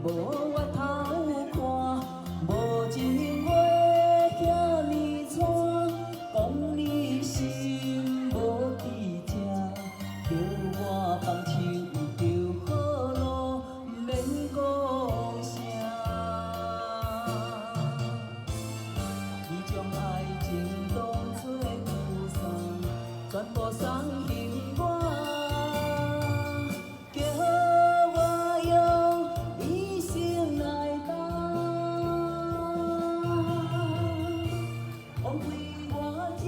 无我头看，无情话遐尼惨，讲你心无伫这，叫我放手就好咯，免讲啥。你将爱情当作负担，全部送给我。 枉费我将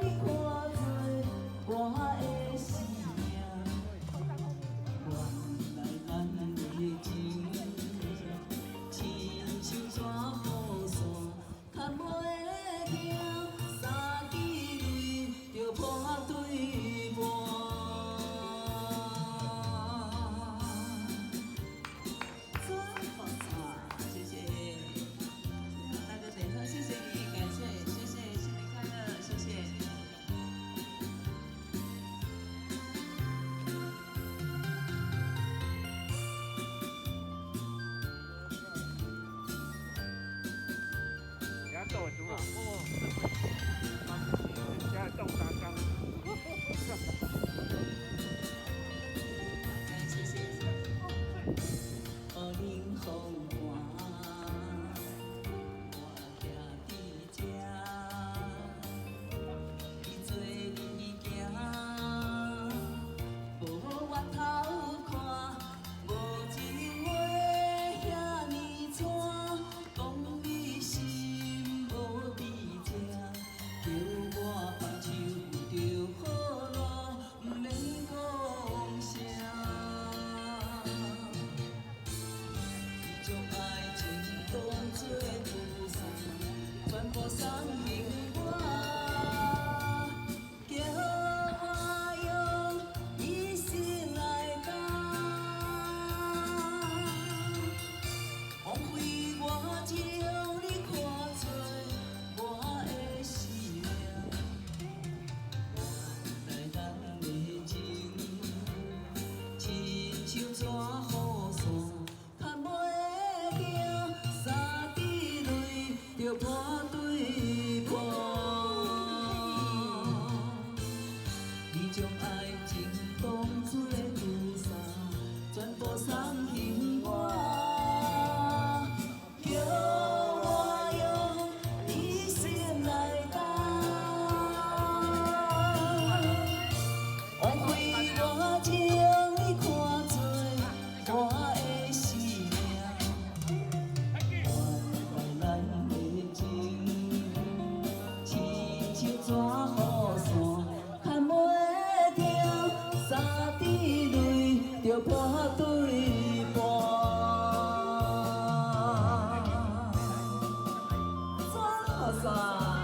你看作我的生命，原来咱的情，亲像纸雨伞，牵袂行，三支泪就破对半。真好啊！谢谢，大哥点头，谢谢你，感谢。 斗猪啊！哦，现在种三缸。谢谢。雨淋风寒，我徛伫这，你做你行，无我头看，无情话遐尼惨，讲你心无伫这，叫我放手就好咯，毋免讲啥。 将爱情当作负担，全部送给我，叫我用一生来担。枉费我将你看作我的生命，原来咱的情，亲像纸雨伞。 就破对半，你将爱情当作负担，全部送给我，叫我用一生来担。枉费我将你看作我的生命。 纸雨伞，牵袂定，三滴泪就破对半。真好耍。